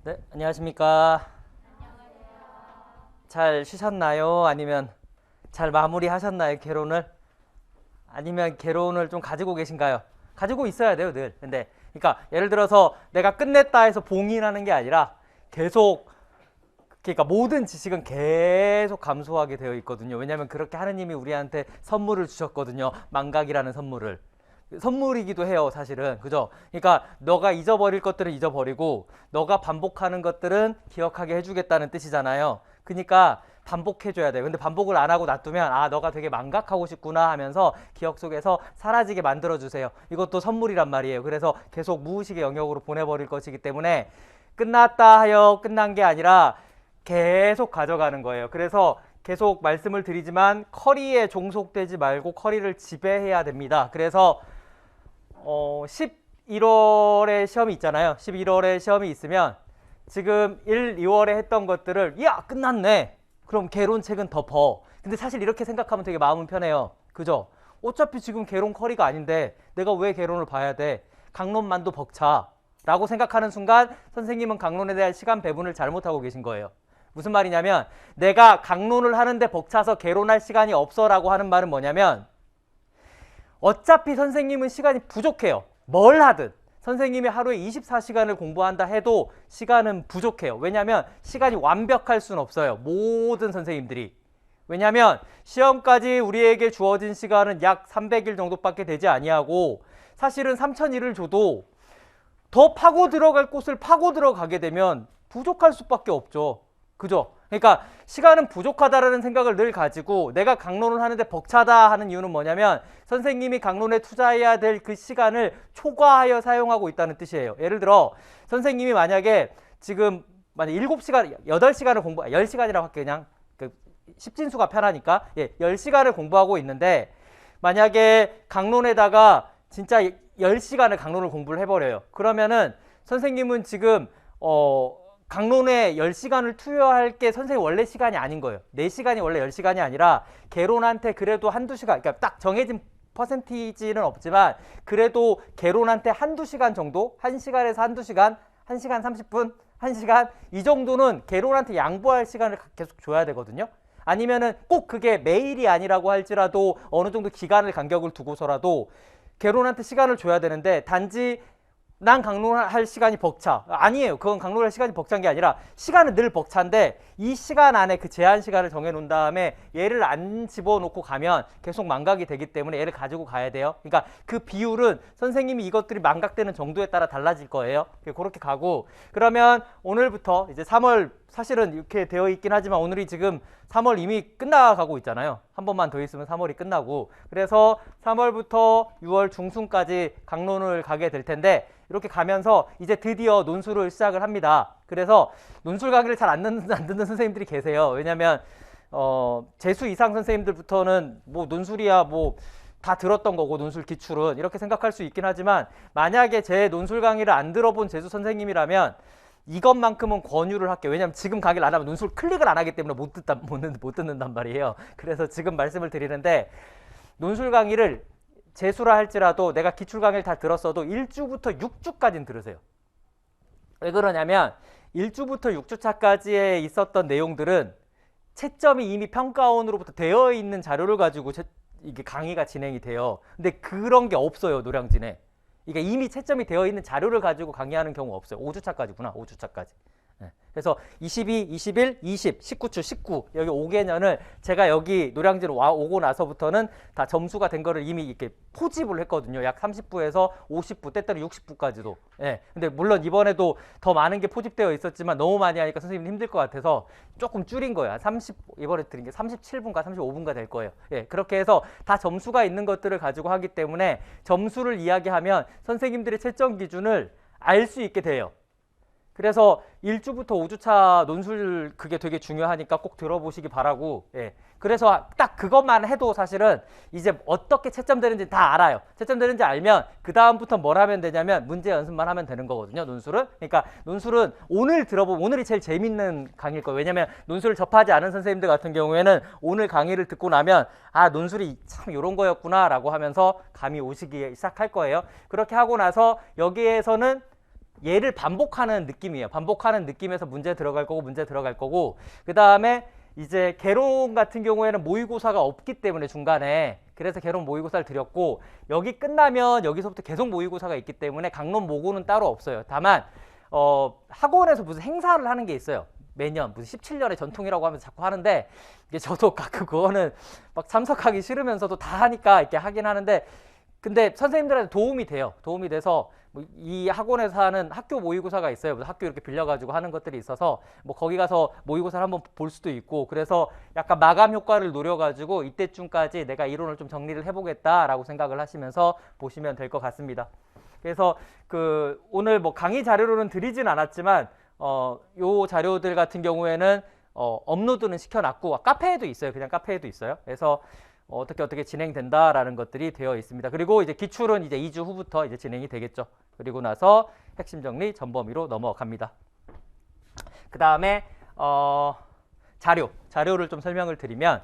네, 안녕하십니까. 잘 쉬셨나요? 아니면 잘 마무리하셨나요? 개론을? 아니면 개론을 좀 가지고 계신가요? 가지고 있어야 돼요, 늘. 근데 그러니까 예를 들어서 내가 끝냈다 해서 봉인하는 게 아니라 계속, 그러니까 모든 지식은 계속 감소하게 되어 있거든요. 왜냐하면 그렇게 하느님이 우리한테 선물을 주셨거든요. 망각이라는 선물을. 선물이기도 해요, 사실은. 그죠? 그러니까 너가 잊어버릴 것들은 잊어버리고 너가 반복하는 것들은 기억하게 해주겠다는 뜻이잖아요. 그러니까 반복해줘야 돼요. 근데 반복을 안 하고 놔두면 너가 되게 망각하고 싶구나 하면서 기억 속에서 사라지게 만들어주세요. 이것도 선물이란 말이에요. 그래서 계속 무의식의 영역으로 보내버릴 것이기 때문에 끝났다 하여 끝난 게 아니라 계속 가져가는 거예요. 그래서 계속 말씀을 드리지만 커리에 종속되지 말고 커리를 지배해야 됩니다. 그래서 11월에 시험이 있잖아요. 11월에 시험이 있으면 지금 1, 2월에 했던 것들을 끝났네. 그럼 개론책은 덮어. 근데 사실 이렇게 생각하면 되게 마음은 편해요. 그죠? 어차피 지금 개론 커리가 아닌데 내가 왜 개론을 봐야 돼? 강론만도 벅차. 라고 생각하는 순간 선생님은 강론에 대한 시간 배분을 잘못하고 계신 거예요. 무슨 말이냐면 내가 강론을 하는데 벅차서 개론할 시간이 없어 라고 하는 말은 뭐냐면 어차피 선생님은 시간이 부족해요. 뭘 하든 선생님이 하루에 24시간을 공부한다 해도 시간은 부족해요. 왜냐하면 시간이 완벽할 수는 없어요. 모든 선생님들이. 왜냐하면 시험까지 우리에게 주어진 시간은 약 300일 정도밖에 되지 아니하고 사실은 3000일을 줘도 더 파고 들어갈 곳을 파고 들어가게 되면 부족할 수밖에 없죠. 그죠? 그러니까 시간은 부족하다라는 생각을 늘 가지고 내가 강론을 하는데 벅차다 하는 이유는 뭐냐면 선생님이 강론에 투자해야 될 그 시간을 초과하여 사용하고 있다는 뜻이에요. 예를 들어 선생님이 만약에 지금 만약 7시간, 8시간을 10시간이라고 할게요. 그냥 그 십진수가 편하니까 10시간을 공부하고 있는데 만약에 강론에다가 진짜 10시간을 강론을 공부를 해버려요. 그러면은 선생님은 지금 강론에 10시간을 투여할 게 선생님 원래 시간이 아닌 거예요. 4시간이 원래 10시간이 아니라 개론한테 그래도 한두 시간, 그러니까 딱 정해진 퍼센티지는 없지만 그래도 개론한테 한두 시간 정도, 1시간에서 한두 시간, 1시간 30분, 1시간 이 정도는 개론한테 양보할 시간을 계속 줘야 되거든요. 아니면은 꼭 그게 매일이 아니라고 할지라도 어느 정도 기간을 간격을 두고서라도 개론한테 시간을 줘야 되는데 단지 난 강론할 시간이 벅차. 아니에요. 그건 강론할 시간이 벅찬 게 아니라 시간은 늘 벅찬데 이 시간 안에 그 제한 시간을 정해놓은 다음에 얘를 안 집어넣고 가면 계속 망각이 되기 때문에 얘를 가지고 가야 돼요. 그러니까 그 비율은 선생님이 이것들이 망각되는 정도에 따라 달라질 거예요. 그렇게 가고 그러면 오늘부터 이제 3월 사실은 이렇게 되어 있긴 하지만 오늘이 지금 3월 이미 끝나가고 있잖아요. 한 번만 더 있으면 3월이 끝나고 그래서 3월부터 6월 중순까지 강론을 가게 될 텐데 이렇게 가면서 이제 드디어 논술을 시작을 합니다. 그래서 논술 강의를 잘 안 듣는 선생님들이 계세요. 왜냐면 재수 이상 선생님들부터는 뭐 논술이야 뭐 다 들었던 거고 논술 기출은 이렇게 생각할 수 있긴 하지만 만약에 제 논술 강의를 안 들어본 재수 선생님이라면 이것만큼은 권유를 할게요. 왜냐면 지금 강의를 안 하면 논술 클릭을 안 하기 때문에 못 듣는단 말이에요. 그래서 지금 말씀을 드리는데 논술 강의를 재수라 할지라도 내가 기출 강의를 다 들었어도 1주부터 6주까지는 들으세요. 왜 그러냐면 1주부터 6주차까지에 있었던 내용들은 채점이 이미 평가원으로부터 되어 있는 자료를 가지고 이게 강의가 진행이 돼요. 근데 그런 게 없어요, 노량진에. 이게 이미 채점이 되어 있는 자료를 가지고 강의하는 경우가 없어요. 5주차까지구나, 5주차까지. 그래서 22, 21, 20, 19주, 19 여기 5개년을 제가 여기 노량진 오고 나서부터는 다 점수가 된 거를 이미 이렇게 포집을 했거든요. 약 30부에서 50부, 때때로 60부까지도. 근데 물론 이번에도 더 많은 게 포집되어 있었지만 너무 많이 하니까 선생님 힘들 것 같아서 조금 줄인 거야. 이번에 드린 게 37분과 35분가 될 거예요. 그렇게 해서 다 점수가 있는 것들을 가지고 하기 때문에 점수를 이야기하면 선생님들의 채점 기준을 알 수 있게 돼요. 그래서 1주부터 5주차 논술 그게 되게 중요하니까 꼭 들어보시기 바라고. 그래서 딱 그것만 해도 사실은 이제 어떻게 채점되는지 다 알아요. 채점되는지 알면 그 다음부터 뭘 하면 되냐면 문제 연습만 하면 되는 거거든요. 논술은. 그러니까 논술은 오늘이 제일 재밌는 강의일 거예요. 왜냐면 논술을 접하지 않은 선생님들 같은 경우에는 오늘 강의를 듣고 나면 논술이 참 이런 거였구나 라고 하면서 감이 오시기 시작할 거예요. 그렇게 하고 나서 여기에서는 얘를 반복하는 느낌이에요. 반복하는 느낌에서 문제 들어갈 거고 문제 들어갈 거고 그 다음에 이제 개론 같은 경우에는 모의고사가 없기 때문에 중간에 그래서 개론 모의고사를 드렸고 여기 끝나면 여기서부터 계속 모의고사가 있기 때문에 강론 모고는 따로 없어요. 다만 학원에서 무슨 행사를 하는 게 있어요. 매년 무슨 17년의 전통이라고 하면서 자꾸 하는데 이게 저도 가끔 그거는 막 참석하기 싫으면서도 다 하니까 이렇게 하긴 하는데 근데 선생님들한테 도움이 돼요. 도움이 돼서 뭐 이 학원에서 하는 학교 모의고사가 있어요. 학교 이렇게 빌려가지고 하는 것들이 있어서 뭐 거기 가서 모의고사를 한번 볼 수도 있고 그래서 약간 마감 효과를 노려가지고 이때쯤까지 내가 이론을 좀 정리를 해보겠다라고 생각을 하시면서 보시면 될 것 같습니다. 그래서 그 오늘 뭐 강의 자료로는 드리진 않았지만 요 자료들 같은 경우에는 업로드는 시켜놨고 카페에도 있어요. 그냥 카페에도 있어요. 그래서 어떻게 진행된다라는 것들이 되어 있습니다. 그리고 이제 기출은 이제 2주 후부터 이제 진행이 되겠죠. 그리고 나서 핵심 정리 전범위로 넘어갑니다. 그 다음에 자료를 좀 설명을 드리면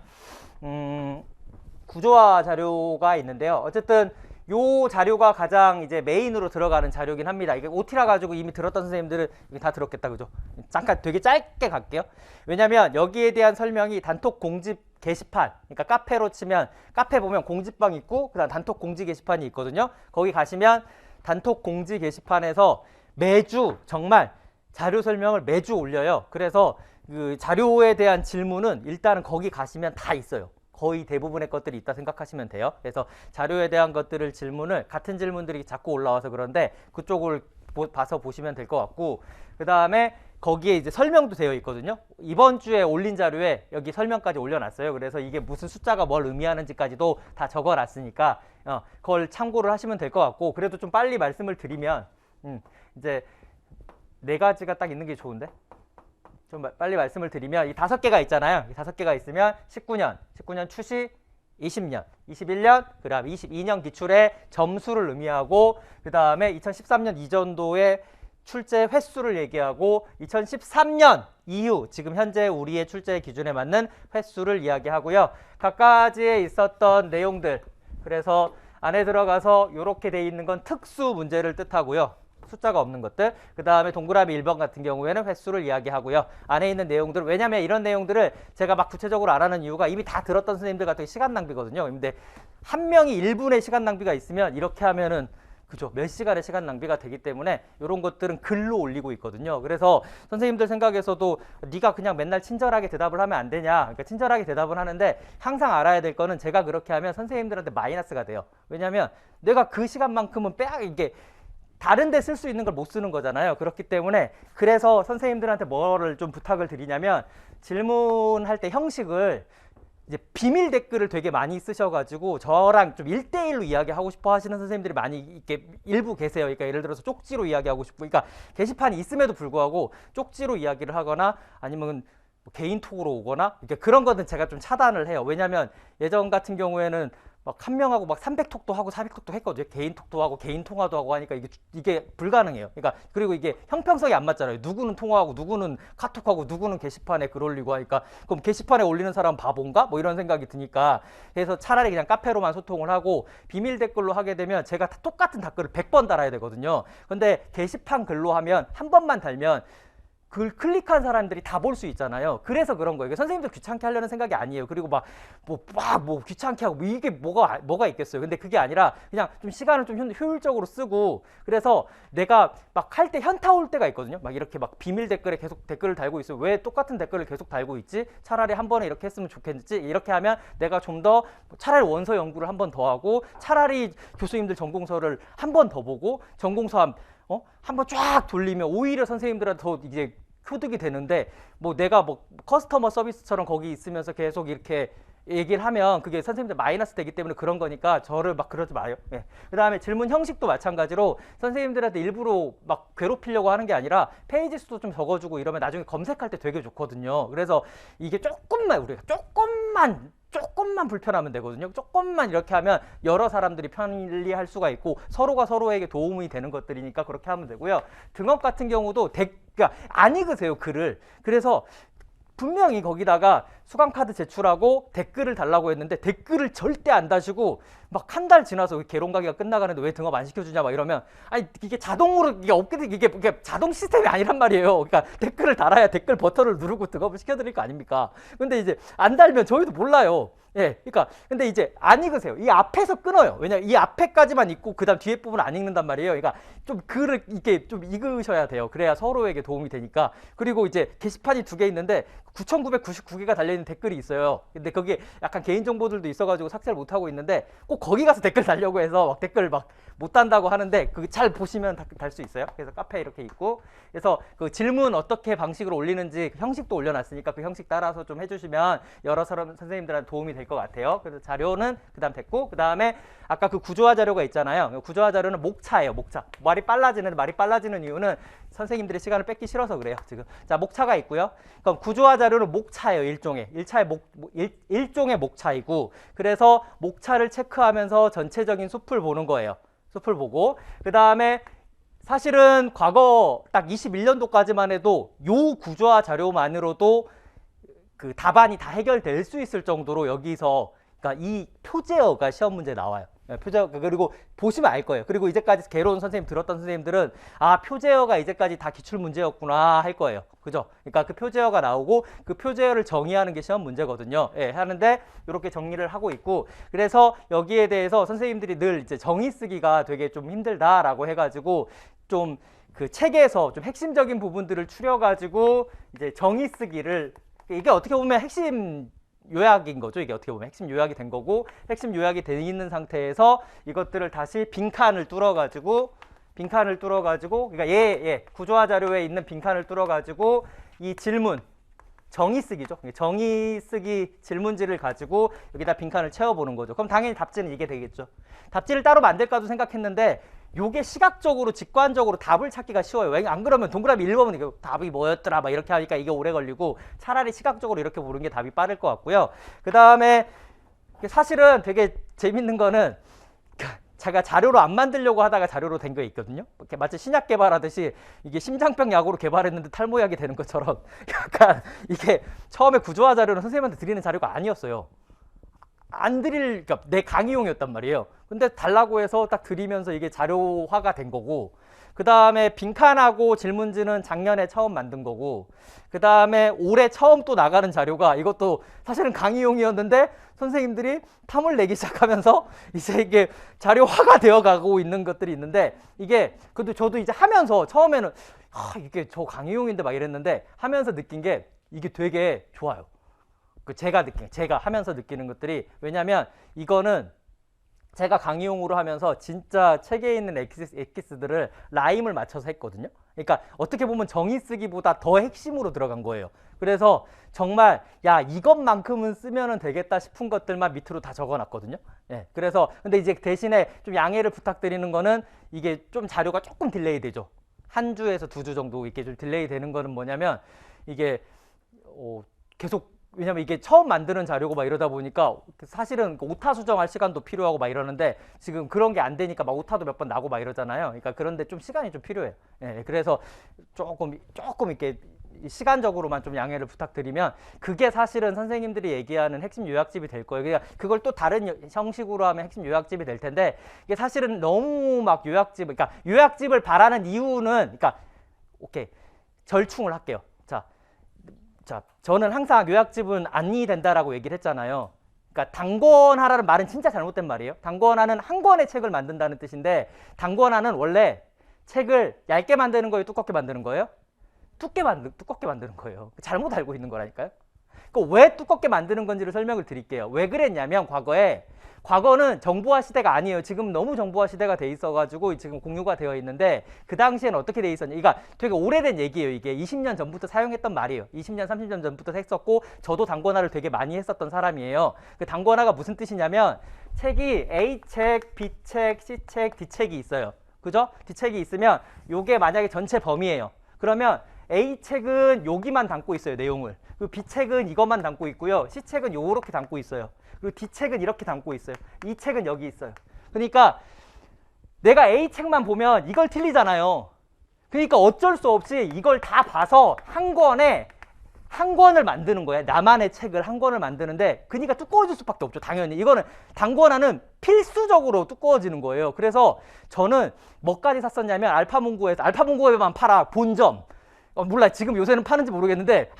구조화 자료가 있는데요. 어쨌든 요 자료가 가장 이제 메인으로 들어가는 자료긴 합니다. 이게 OT라 가지고 이미 들었던 선생님들은 이게 다 들었겠다, 그죠? 잠깐 되게 짧게 갈게요. 왜냐면 여기에 대한 설명이 단톡 공지 게시판, 그러니까 카페로 치면 카페 보면 공지방 있고 그다음 단톡 공지 게시판이 있거든요. 거기 가시면 단톡 공지 게시판에서 매주 정말 자료 설명을 매주 올려요. 그래서 그 자료에 대한 질문은 일단은 거기 가시면 다 있어요. 거의 대부분의 것들이 있다 생각하시면 돼요. 그래서 자료에 대한 것들을 질문을 같은 질문들이 자꾸 올라와서 그런데 그쪽을 봐서 보시면 될 것 같고 그 다음에 거기에 이제 설명도 되어 있거든요. 이번 주에 올린 자료에 여기 설명까지 올려놨어요. 그래서 이게 무슨 숫자가 뭘 의미하는지까지도 다 적어놨으니까 그걸 참고를 하시면 될 것 같고 그래도 좀 빨리 말씀을 드리면 이제 4가지가 딱 있는 게 좋은데 좀 빨리 말씀을 드리면 이 5개가 있잖아요. 이 5개가 있으면 19년 추시, 20년, 21년, 그 다음에 22년 기출의 점수를 의미하고 그 다음에 2013년 이전도의 출제 횟수를 얘기하고 2013년 이후 지금 현재 우리의 출제 기준에 맞는 횟수를 이야기하고요. 각가지에 있었던 내용들 그래서 안에 들어가서 이렇게 돼 있는 건 특수 문제를 뜻하고요. 숫자가 없는 것들 그 다음에 동그라미 1번 같은 경우에는 횟수를 이야기하고요. 안에 있는 내용들 왜냐하면 이런 내용들을 제가 막 구체적으로 안 하는 이유가 이미 다 들었던 선생님들 같은 시간 낭비거든요. 근데 한 명이 1분의 시간 낭비가 있으면 이렇게 하면은 그죠? 몇 시간의 시간 낭비가 되기 때문에 이런 것들은 글로 올리고 있거든요. 그래서 선생님들 생각에서도 네가 그냥 맨날 친절하게 대답을 하면 안 되냐? 그러니까 친절하게 대답을 하는데 항상 알아야 될 거는 제가 그렇게 하면 선생님들한테 마이너스가 돼요. 왜냐하면 내가 그 시간만큼은 이게 다른 데 쓸 수 있는 걸 못 쓰는 거잖아요. 그렇기 때문에 그래서 선생님들한테 뭐를 좀 부탁을 드리냐면 질문할 때 형식을 이제 비밀 댓글을 되게 많이 쓰셔가지고 저랑 좀 1대1로 이야기하고 싶어 하시는 선생님들이 많이 이렇게 일부 계세요. 그러니까 예를 들어서 쪽지로 이야기하고 싶고 그러니까 게시판이 있음에도 불구하고 쪽지로 이야기를 하거나 아니면 뭐 개인톡으로 오거나 이렇게 그런 거는 제가 좀 차단을 해요. 왜냐하면 예전 같은 경우에는 막 한 명하고 막 300톡도 하고 400톡도 했거든요. 개인톡도 하고 개인 통화도 하고 하니까 이게 불가능해요. 그러니까 그리고 이게 형평성이 안 맞잖아요. 누구는 통화하고 누구는 카톡하고 누구는 게시판에 글 올리고 하니까 그럼 게시판에 올리는 사람 바본가? 뭐 이런 생각이 드니까 그래서 차라리 그냥 카페로만 소통을 하고 비밀 댓글로 하게 되면 제가 똑같은 댓글을 100번 달아야 되거든요. 근데 게시판 글로 하면 한 번만 달면 글 클릭한 사람들이 다 볼 수 있잖아요. 그래서 그런 거예요. 선생님들 귀찮게 하려는 생각이 아니에요. 그리고 뭐 귀찮게 하고 이게 뭐가 있겠어요. 근데 그게 아니라 그냥 좀 시간을 좀 효율적으로 쓰고 그래서 내가 막 할 때 현타 올 때가 있거든요. 막 이렇게 막 비밀 댓글에 계속 댓글을 달고 있어요. 왜 똑같은 댓글을 계속 달고 있지? 차라리 한 번에 이렇게 했으면 좋겠지? 이렇게 하면 내가 좀 더 차라리 원서 연구를 한 번 더 하고 차라리 교수님들 전공서를 한 번 더 보고 전공서 한번 쫙 돌리면 오히려 선생님들한테 더 이제 효득이 되는데 뭐 내가 뭐 커스터머 서비스처럼 거기 있으면서 계속 이렇게 얘기를 하면 그게 선생님들 마이너스 되기 때문에 그런 거니까 저를 막 그러지 마요. 네. 그 다음에 질문 형식도 마찬가지로 선생님들한테 일부러 막 괴롭히려고 하는 게 아니라 페이지 수도 좀 적어주고 이러면 나중에 검색할 때 되게 좋거든요. 그래서 이게 우리가 조금만 불편하면 되거든요. 조금만 이렇게 하면 여러 사람들이 편리할 수가 있고 서로가 서로에게 도움이 되는 것들이니까 그렇게 하면 되고요. 등업 같은 경우도 그러니까 안 읽으세요, 글을. 그래서 분명히 거기다가 수강카드 제출하고 댓글을 달라고 했는데 댓글을 절대 안 다시고 막 한 달 지나서 개론 강의가 끝나가는데 왜 등업 안 시켜주냐 막 이러면 아니 이게 자동으로 이게 없게 이게 자동 시스템이 아니란 말이에요. 그러니까 댓글을 달아야 댓글 버튼을 누르고 등업을 시켜드릴 거 아닙니까? 근데 이제 안 달면 저희도 몰라요. 예, 그러니까 근데 이제 안 읽으세요. 이 앞에서 끊어요. 왜냐면 이 앞에까지만 읽고 그다음 뒤에 부분을 안 읽는단 말이에요. 그러니까 좀 글을 이렇게 좀 읽으셔야 돼요. 그래야 서로에게 도움이 되니까. 그리고 이제 게시판이 2개 있는데 9,999개가 달려있는 댓글이 있어요. 근데 거기에 약간 개인정보들도 있어가지고 삭제를 못하고 있는데 꼭 거기 가서 댓글 달려고 해서 막 댓글 막 못 단다고 하는데 그거 잘 보시면 달 수 있어요. 그래서 카페에 이렇게 있고 그래서 그 질문 어떻게 방식으로 올리는지 그 형식도 올려놨으니까 그 형식 따라서 좀 해주시면 여러 사람 선생님들한테 도움이 될 것 같아요. 그래서 자료는 그다음 됐고 그 다음에 아까 그 구조화 자료가 있잖아요. 구조화 자료는 목차예요. 목차. 말이 빨라지는 이유는 선생님들의 시간을 뺏기 싫어서 그래요. 지금 자 목차가 있고요. 그럼 구조화 자료는 목차예요. 일종의 목차이고 그래서 목차를 체크하면서 전체적인 숲을 보는 거예요. 숲을 보고 그 다음에 사실은 과거 딱 21년도까지만 해도 요 구조화 자료만으로도 그 답안이 다 해결될 수 있을 정도로 여기서 그러니까 이 표제어가 시험 문제에 나와요. 표제어 그리고 보시면 알 거예요. 그리고 이제까지 개론 선생님 들었던 선생님들은 아 표제어가 이제까지 다 기출 문제였구나 할 거예요. 그죠? 그러니까 그 표제어가 나오고 그 표제어를 정의하는 게 시험 문제거든요. 예, 하는데 이렇게 정리를 하고 있고 그래서 여기에 대해서 선생님들이 늘 이제 정의 쓰기가 되게 좀 힘들다라고 해가지고 좀 그 책에서 좀 핵심적인 부분들을 추려가지고 이제 정의 쓰기를 이게 어떻게 보면 핵심 요약인 거죠. 이게 어떻게 보면 핵심 요약이 된 거고 핵심 요약이 돼 있는 상태에서 이것들을 다시 빈칸을 뚫어가지고 그러니까 구조화 자료에 있는 빈칸을 뚫어가지고 이 질문 정의 쓰기죠. 정의 쓰기 질문지를 가지고 여기다 빈칸을 채워보는 거죠. 그럼 당연히 답지는 이게 되겠죠. 답지를 따로 만들까도 생각했는데 요게 시각적으로 직관적으로 답을 찾기가 쉬워요. 왜 안 그러면 동그라미 1번은 이게 답이 뭐였더라 막 이렇게 하니까 이게 오래 걸리고 차라리 시각적으로 이렇게 보는 게 답이 빠를 것 같고요. 그 다음에 사실은 되게 재밌는 거는 제가 자료로 안 만들려고 하다가 자료로 된 게 있거든요. 마치 신약 개발하듯이 이게 심장병 약으로 개발했는데 탈모약이 되는 것처럼 약간 이게 처음에 구조화 자료는 선생님한테 드리는 자료가 아니었어요. 그러니까 내 강의용이었단 말이에요. 근데 달라고 해서 딱 드리면서 이게 자료화가 된 거고 그 다음에 빈칸하고 질문지는 작년에 처음 만든 거고 그 다음에 올해 처음 또 나가는 자료가 이것도 사실은 강의용이었는데 선생님들이 탐을 내기 시작하면서 이제 이게 자료화가 되어 가고 있는 것들이 있는데 이게 근데 저도 이제 하면서 처음에는 이게 저 강의용인데 막 이랬는데 하면서 느낀 게 이게 되게 좋아요. 제가 하면서 느끼는 것들이 왜냐면 이거는 제가 강의용으로 하면서 진짜 책에 있는 엑기스들을 라임을 맞춰서 했거든요. 그러니까 어떻게 보면 정의 쓰기보다 더 핵심으로 들어간 거예요. 그래서 정말 야 이것만큼은 쓰면은 되겠다 싶은 것들만 밑으로 다 적어놨거든요. 예, 그래서 근데 이제 대신에 좀 양해를 부탁드리는 거는 이게 좀 자료가 조금 딜레이 되죠. 한 주에서 2주 정도 이렇게 좀 딜레이 되는 거는 뭐냐면 이게 계속 왜냐면 이게 처음 만드는 자료고 막 이러다 보니까 사실은 오타 수정할 시간도 필요하고 막 이러는데 지금 그런 게 안 되니까 막 오타도 몇 번 나고 막 이러잖아요. 그러니까 그런데 좀 시간이 좀 필요해요. 예, 그래서 조금 이렇게 시간적으로만 좀 양해를 부탁드리면 그게 사실은 선생님들이 얘기하는 핵심 요약집이 될 거예요. 그러니까 그걸 또 다른 형식으로 하면 핵심 요약집이 될 텐데 이게 사실은 너무 막 그러니까 요약집을 바라는 이유는 그러니까 오케이 절충을 할게요. 자, 저는 항상 요약집은 안이 된다라고 얘기를 했잖아요. 그러니까 단권하라는 말은 진짜 잘못된 말이에요. 단권하는 한 권의 책을 만든다는 뜻인데 단권하는 원래 책을 얇게 만드는 거예요, 두껍게 만드는 거예요? 두껍게 만드는 거예요. 잘못 알고 있는 거라니까요. 왜 두껍게 만드는 건지를 설명을 드릴게요. 왜 그랬냐면 과거는 정보화 시대가 아니에요. 지금 너무 정보화 시대가 돼 있어가지고 지금 공유가 되어 있는데 그 당시에는 어떻게 돼 있었냐. 그러니까 되게 오래된 얘기예요. 이게 20년 전부터 사용했던 말이에요. 20년, 30년 전부터 했었고 저도 단권화를 되게 많이 했었던 사람이에요. 그 단권화가 무슨 뜻이냐면 책이 A책, B책, C책, D책이 있어요. 그죠? D책이 있으면 요게 만약에 전체 범위예요. 그러면 A책은 여기만 담고 있어요. 내용을. 그리고 B책은 이것만 담고 있고요. C책은 요렇게 담고 있어요. 그리고 D책은 이렇게 담고 있어요. 이 책은 여기 있어요. 그러니까 내가 A책만 보면 이걸 틀리잖아요. 그러니까 어쩔 수 없이 이걸 다 봐서 한 권에 한 권을 만드는 거야. 나만의 책을 한 권을 만드는데 그러니까 두꺼워질 수밖에 없죠. 당연히 이거는 단권화는 필수적으로 두꺼워지는 거예요. 그래서 저는 뭐까지 샀었냐면 알파문고에만 팔아. 본점. 몰라 지금 요새는 파는지 모르겠는데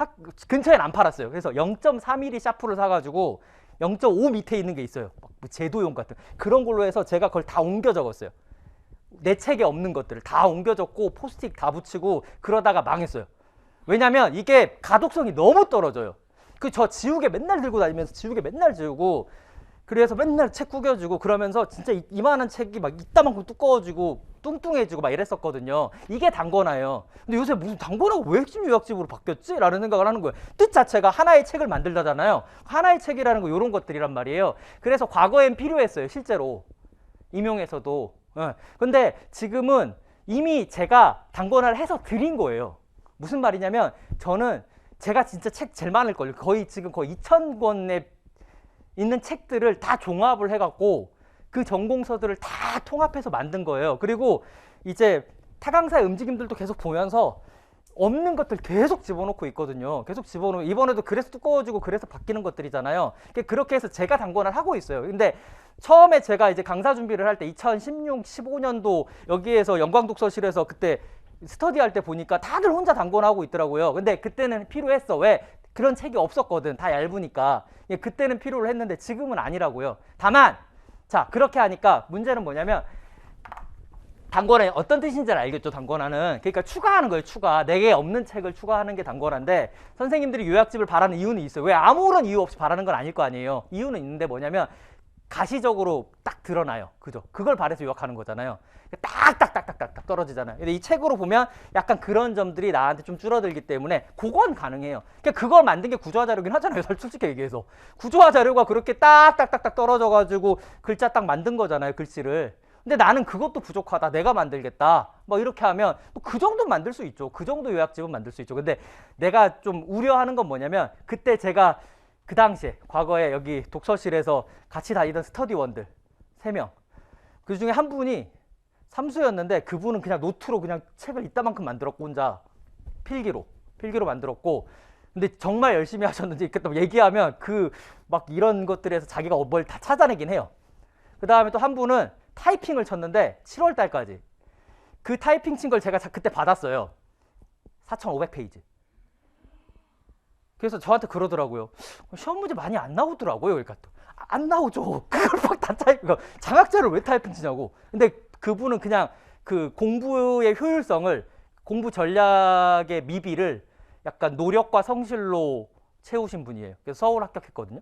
근처엔 안 팔았어요. 그래서 0.3mm 샤프를 사가지고 0.5 밑에 있는 게 있어요. 뭐 제도용 같은 그런 걸로 해서 제가 그걸 다 옮겨 적었어요. 내 책에 없는 것들을 다 옮겨 적고 포스트잇 다 붙이고 그러다가 망했어요. 왜냐면 이게 가독성이 너무 떨어져요. 저 지우개 맨날 들고 다니면서 지우개 맨날 지우고 그래서 맨날 책 구겨주고 그러면서 진짜 이만한 책이 막 이따만큼 두꺼워지고 뚱뚱해지고 막 이랬었거든요. 이게 단권화예요. 근데 요새 무슨 단권화가 왜 핵심 요약집으로 바뀌었지? 라는 생각을 하는 거예요. 뜻 자체가 하나의 책을 만들다잖아요. 하나의 책이라는 거 이런 것들이란 말이에요. 그래서 과거엔 필요했어요. 실제로 임용에서도. 근데 지금은 이미 제가 단권화를 해서 드린 거예요. 무슨 말이냐면 저는 제가 진짜 책 제일 많을걸요. 지금 거의 2,000권에 있는 책들을 다 종합을 해갖고 그 전공서들을 다 통합해서 만든 거예요. 그리고 이제 타강사의 움직임들도 계속 보면서 없는 것들 계속 집어넣고 있거든요. 계속 집어넣고 이번에도 그래서 두꺼워지고 그래서 바뀌는 것들이잖아요. 그렇게 해서 제가 단권화를 하고 있어요. 근데 처음에 제가 이제 강사 준비를 할 때 2016, 15년도 여기에서 영광독서실에서 그때 스터디 할 때 보니까 다들 혼자 단권하고 있더라고요. 근데 그때는 필요했어. 왜? 그런 책이 없었거든. 다 얇으니까. 그때는 필요를 했는데 지금은 아니라고요. 다만 자 그렇게 하니까 문제는 뭐냐면 단권화 어떤 뜻인지는 알겠죠. 단권화는 그러니까 추가하는 거예요. 내게 없는 책을 추가하는 게 단권화인데 선생님들이 요약집을 바라는 이유는 있어요. 왜? 아무런 이유 없이 바라는 건 아닐 거 아니에요. 이유는 있는데 뭐냐면 가시적으로 딱 드러나요. 그죠? 그걸 바래서 요약하는 거잖아요. 딱딱딱딱딱 떨어지잖아요. 근데 이 책으로 보면 약간 그런 점들이 나한테 좀 줄어들기 때문에 그건 가능해요. 그러니까 그걸 만든 게 구조화 자료긴 하잖아요. 솔직히 얘기해서. 구조화 자료가 그렇게 딱딱딱딱 떨어져가지고 글자 딱 만든 거잖아요. 글씨를. 근데 나는 그것도 부족하다. 내가 만들겠다. 뭐 이렇게 하면 그 정도는 만들 수 있죠. 그 정도 요약집은 만들 수 있죠. 근데 내가 좀 우려하는 건 뭐냐면 그때 제가 그 당시에 과거에 여기 독서실에서 같이 다니던 스터디원들 3명 그 중에 한 분이 삼수였는데 그분은 그냥 노트로 그냥 책을 이따만큼 만들었고 혼자 필기로 만들었고 근데 정말 열심히 하셨는지 이렇게 또 얘기하면 그 막 이런 것들에서 자기가 뭘 다 찾아내긴 해요. 그 다음에 또 한 분은 타이핑을 쳤는데 7월 달까지 그 타이핑 친 걸 제가 그때 받았어요. 4,500페이지. 그래서 저한테 그러더라고요. 시험 문제 많이 안 나오더라고요. 그러니까 또 안 나오죠. 그걸 막 다 장학자를 왜 타이핑 치냐고. 근데 그분은 그냥 그 공부의 효율성을 공부 전략의 미비를 약간 노력과 성실로 채우신 분이에요. 그래서 서울 합격했거든요.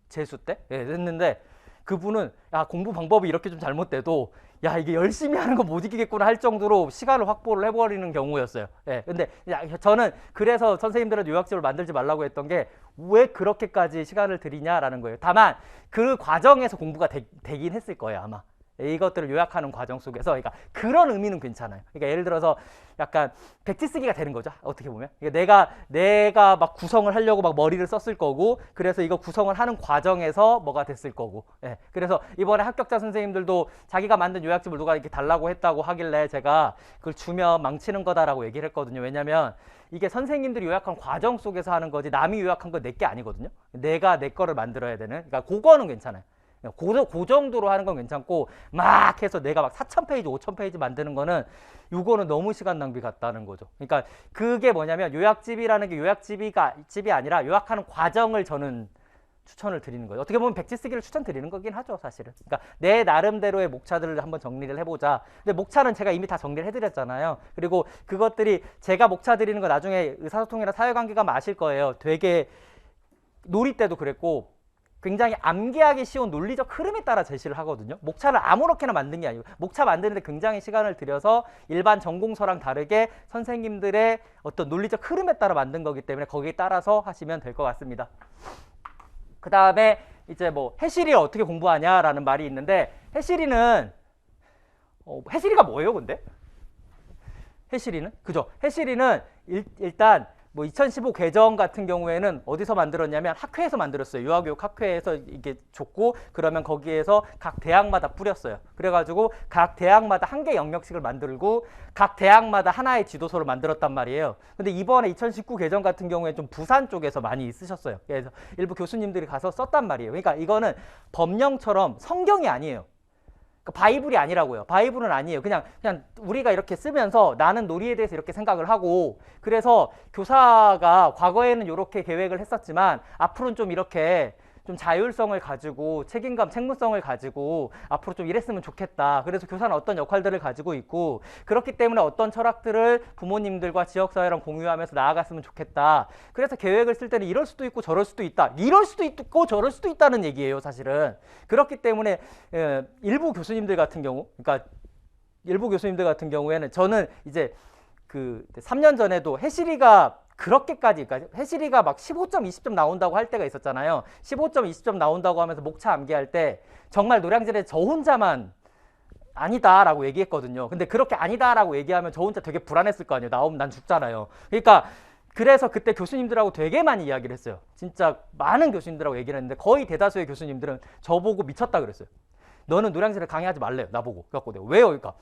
재수 때 했는데 그분은 야 공부 방법이 이렇게 좀 잘못돼도 야 이게 열심히 하는 거 못 이기겠구나 할 정도로 시간을 확보를 해버리는 경우였어요. 근데 저는 그래서 선생님들은 요약집을 만들지 말라고 했던 게 왜 그렇게까지 시간을 들이냐라는 거예요. 다만 그 과정에서 공부가 되긴 했을 거예요 아마. 이것들을 요약하는 과정 속에서 그러니까 그런 의미는 괜찮아요. 그러니까 예를 들어서 약간 백지 쓰기가 되는 거죠. 어떻게 보면 그러니까 내가 막 구성을 하려고 막 머리를 썼을 거고 그래서 이거 구성을 하는 과정에서 뭐가 됐을 거고 그래서 이번에 합격자 선생님들도 자기가 만든 요약집을 누가 이렇게 달라고 했다고 하길래 제가 그걸 주면 망치는 거다라고 얘기를 했거든요. 왜냐면 이게 선생님들이 요약한 과정 속에서 하는 거지 남이 요약한 건 내 게 아니거든요. 내가 내 거를 만들어야 되는 그러니까 그거는 괜찮아요. 그 정도로 하는 건 괜찮고 막 해서 내가 막 4,000페이지 5,000페이지 만드는 거는 이거는 너무 시간 낭비 같다는 거죠. 그러니까 그게 뭐냐면 요약집이라는 게 요약집이 아니라 요약하는 과정을 저는 추천을 드리는 거예요. 어떻게 보면 백지 쓰기를 추천드리는 거긴 하죠 사실은. 그러니까 내 나름대로의 목차들을 한번 정리를 해보자. 근데 목차는 제가 이미 다 정리를 해드렸잖아요. 그리고 그것들이 제가 목차 드리는 거 나중에 의사소통이나 사회관계가 아실 거예요. 되게 놀이 때도 그랬고 굉장히 암기하기 쉬운 논리적 흐름에 따라 제시를 하거든요. 목차를 아무렇게나 만든 게 아니고 목차 만드는데 굉장히 시간을 들여서 일반 전공서랑 다르게 선생님들의 어떤 논리적 흐름에 따라 만든 거기 때문에 거기에 따라서 하시면 될 것 같습니다. 그 다음에 이제 뭐 해시리를 어떻게 공부하냐라는 말이 있는데 해시리는 해시리가 뭐예요 근데? 해시리는? 그죠? 해시리는 일단 뭐 2015 개정 같은 경우에는 어디서 만들었냐면 학회에서 만들었어요. 유아교육 학회에서 이게 줬고 그러면 거기에서 각 대학마다 뿌렸어요. 그래가지고 각 대학마다 한 개 영역씩을 만들고 각 대학마다 하나의 지도서를 만들었단 말이에요. 근데 이번에 2019 개정 같은 경우에 좀 부산 쪽에서 많이 쓰셨어요. 그래서 일부 교수님들이 가서 썼단 말이에요. 그러니까 이거는 법령처럼 성경이 아니에요. 바이블이 아니라고요. 바이블은 아니에요. 그냥 우리가 이렇게 쓰면서 나는 놀이에 대해서 이렇게 생각을 하고 그래서 교사가 과거에는 이렇게 계획을 했었지만 앞으로는 좀 이렇게 좀 자율성을 가지고 책임감, 책무성을 가지고 앞으로 좀 이랬으면 좋겠다. 그래서 교사는 어떤 역할들을 가지고 있고 그렇기 때문에 어떤 철학들을 부모님들과 지역사회랑 공유하면서 나아갔으면 좋겠다. 그래서 계획을 쓸 때는 이럴 수도 있고 저럴 수도 있다. 이럴 수도 있고 저럴 수도 있다는 얘기예요, 사실은. 그렇기 때문에 일부 교수님들 같은 경우, 그러니까 일부 교수님들 같은 경우에는 저는 이제 그 3년 전에도 해시리가 그렇게까지, 그러니까 해시리가 막 15점, 20점 나온다고 할 때가 있었잖아요. 15점, 20점 나온다고 하면서 목차 암기할 때 정말 노량진에 저 혼자만 아니다라고 얘기했거든요. 근데 그렇게 아니다라고 얘기하면 저 혼자 되게 불안했을 거 아니에요. 나오면 난 죽잖아요. 그러니까 그래서 그때 교수님들하고 되게 많이 이야기를 했어요. 진짜 많은 교수님들하고 얘기를 했는데 거의 대다수의 교수님들은 저보고 미쳤다 그랬어요. 너는 노량진에 강의하지 말래요. 나보고. 그래갖고 내가 왜요? 그러니까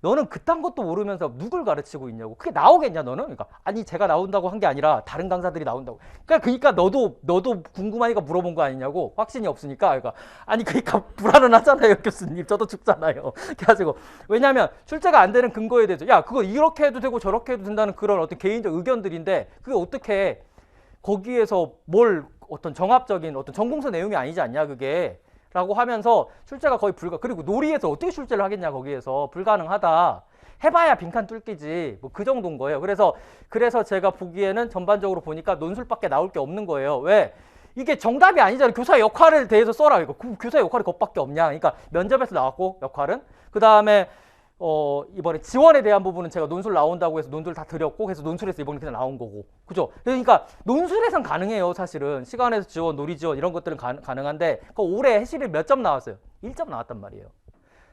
너는 그딴 것도 모르면서 누굴 가르치고 있냐고. 그게 나오겠냐 너는? 그러니까 아니 제가 나온다고 한 게 아니라 다른 강사들이 나온다고. 그러니까 너도 궁금하니까 물어본 거 아니냐고. 확신이 없으니까. 그러니까 아니 그러니까 불안은 하잖아요 교수님. 저도 죽잖아요. 그래가지고 왜냐하면 출제가 안 되는 근거에 대해서 야 그거 이렇게 해도 되고 저렇게 해도 된다는 그런 어떤 개인적 의견들인데 그게 어떻게 거기에서 뭘 어떤 정합적인 어떤 전공서 내용이 아니지 않냐 그게. 라고 하면서 출제가 거의 그리고 놀이에서 어떻게 출제를 하겠냐 거기에서 불가능하다. 해봐야 빈칸 뚫기지 뭐 그 정도인 거예요. 그래서 제가 보기에는 전반적으로 보니까 논술밖에 나올 게 없는 거예요. 왜? 이게 정답이 아니잖아요. 교사 역할에 대해서 써라. 이거 교사 역할이 그것밖에 없냐. 그러니까 면접에서 나왔고 역할은 그 다음에 이번에 지원에 대한 부분은 제가 논술 나온다고 해서 논술 다 드렸고 그래서 논술에서 이번에 그냥 나온 거고 그죠? 그러니까 논술에선 가능해요 사실은. 시간에서 지원, 놀이 지원 이런 것들은 가능한데 올해 해실이 몇 점 나왔어요? 1점 나왔단 말이에요.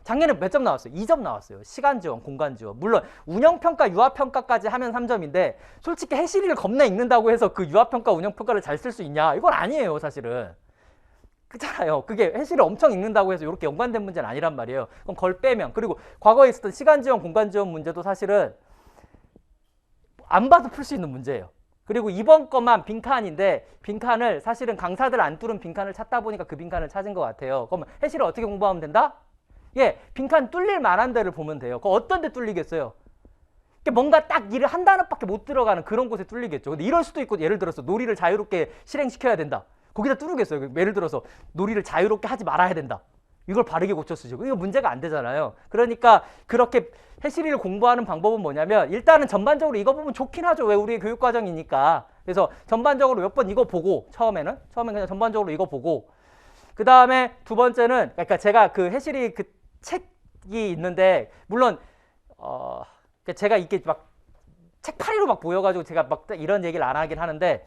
작년에 몇 점 나왔어요? 2점 나왔어요. 시간 지원, 공간 지원. 물론 운영평가, 유아평가까지 하면 3점인데 솔직히 해실이를 겁나 읽는다고 해서 그 유아평가, 운영평가를 잘 쓸 수 있냐? 이건 아니에요 사실은. 그렇잖아요. 그게 해실을 엄청 읽는다고 해서 이렇게 연관된 문제는 아니란 말이에요. 그럼 걸 빼면 그리고 과거에 있었던 시간 지원, 공간 지원 문제도 사실은 안 봐도 풀 수 있는 문제예요. 그리고 이번 것만 빈칸인데 빈칸을 사실은 강사들 안 뚫은 빈칸을 찾다 보니까 그 빈칸을 찾은 것 같아요. 그럼 해실을 어떻게 공부하면 된다? 예, 빈칸 뚫릴 만한 데를 보면 돼요. 그 어떤 데 뚫리겠어요? 뭔가 딱 일을 한 단어밖에 못 들어가는 그런 곳에 뚫리겠죠. 근데 이럴 수도 있고 예를 들어서 놀이를 자유롭게 실행시켜야 된다. 거기다 뚫으겠어요. 예를 들어서 놀이를 자유롭게 하지 말아야 된다. 이걸 바르게 고쳐 쓰죠. 이거 문제가 안 되잖아요. 그러니까 그렇게 해시리를 공부하는 방법은 뭐냐면 일단은 전반적으로 이거 보면 좋긴 하죠. 왜 우리의 교육과정이니까. 그래서 전반적으로 몇 번 이거 보고 처음에는 그냥 전반적으로 이거 보고 그 다음에 두 번째는 그러니까 제가 그 해시리 그 책이 있는데 물론 제가 이게 막 책파리로 막 보여가지고 제가 막 이런 얘기를 안 하긴 하는데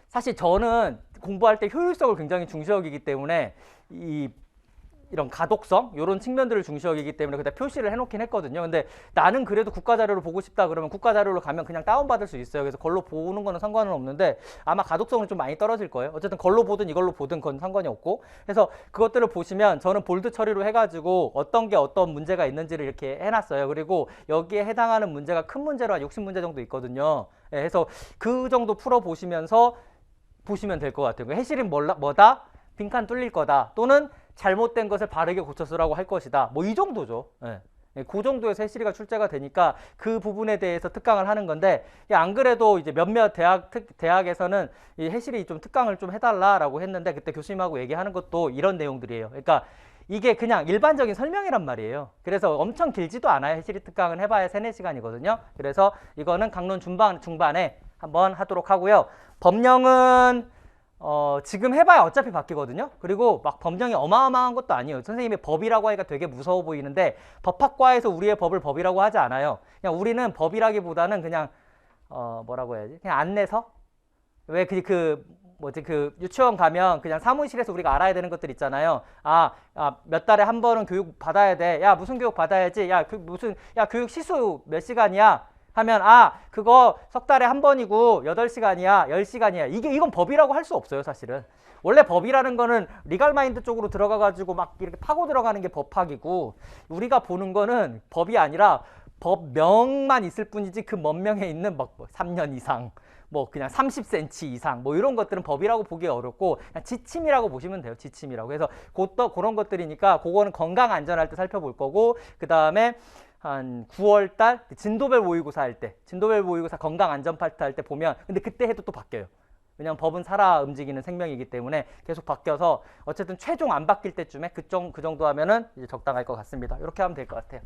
사실 저는 공부할 때 효율성을 굉장히 중시여기기 때문에 이런 가독성 이런 측면들을 중시여기기 때문에 그때 표시를 해놓긴 했거든요. 근데 나는 그래도 국가자료를 보고 싶다 그러면 국가자료로 가면 그냥 다운받을 수 있어요. 그래서 걸로 보는 거는 상관은 없는데 아마 가독성은 좀 많이 떨어질 거예요. 어쨌든 걸로 보든 이걸로 보든 그건 상관이 없고 그래서 그것들을 보시면 저는 볼드 처리로 해가지고 어떤 게 어떤 문제가 있는지를 이렇게 해놨어요. 그리고 여기에 해당하는 문제가 큰 문제로 한 60문제 정도 있거든요. 그래서 그 정도 풀어보시면서 보시면 될 것 같아요. 해실은 뭐다? 빈칸 뚫릴 거다. 또는 잘못된 것을 바르게 고쳐 쓰라고 할 것이다. 뭐 이 정도죠. 그 정도에서 해시리가 출제가 되니까 그 부분에 대해서 특강을 하는 건데 안 그래도 이제 몇몇 대학에서는 이 해시리 좀 특강을 좀 해달라라고 했는데 그때 교수님하고 얘기하는 것도 이런 내용들이에요. 그러니까 이게 그냥 일반적인 설명이란 말이에요. 그래서 엄청 길지도 않아요. 해시리 특강은 해봐야 3, 4시간이거든요. 그래서 이거는 강론 중반에 한번 하도록 하고요. 법령은 지금 해봐야 어차피 바뀌거든요. 그리고 막 법령이 어마어마한 것도 아니에요. 선생님이 법이라고 하니까 되게 무서워 보이는데 법학과에서 우리의 법을 법이라고 하지 않아요. 그냥 우리는 법이라기보다는 그냥 뭐라고 해야지? 그냥 안내서? 왜 그 유치원 가면 그냥 사무실에서 우리가 알아야 되는 것들 있잖아요. 몇 달에 한 번은 교육 받아야 돼. 야 무슨 교육 받아야지. 야 교육 시수 몇 시간이야. 하면 아 그거 석 달에 한 번이고 8시간이야 10시간이야 이건 법이라고 할 수 없어요 사실은. 원래 법이라는 거는 리갈 마인드 쪽으로 들어가가지고 막 이렇게 파고 들어가는 게 법학이고 우리가 보는 거는 법이 아니라 법명만 있을 뿐이지 그 법명에 있는 막 3년 이상 뭐 그냥 30cm 이상 뭐 이런 것들은 법이라고 보기 어렵고 그냥 지침이라고 보시면 돼요. 지침이라고. 그래서 그런 것들이니까 그거는 건강 안전할 때 살펴볼 거고 그 다음에 한 9월 달 진도별 모의고사 할 때 진도별 모의고사 건강 안전 파트 할 때 보면 근데 그때 해도 또 바뀌어요. 왜냐면 법은 살아 움직이는 생명이기 때문에 계속 바뀌어서 어쨌든 최종 안 바뀔 때쯤에 그 정도 하면은 이제 적당할 것 같습니다. 이렇게 하면 될 것 같아요.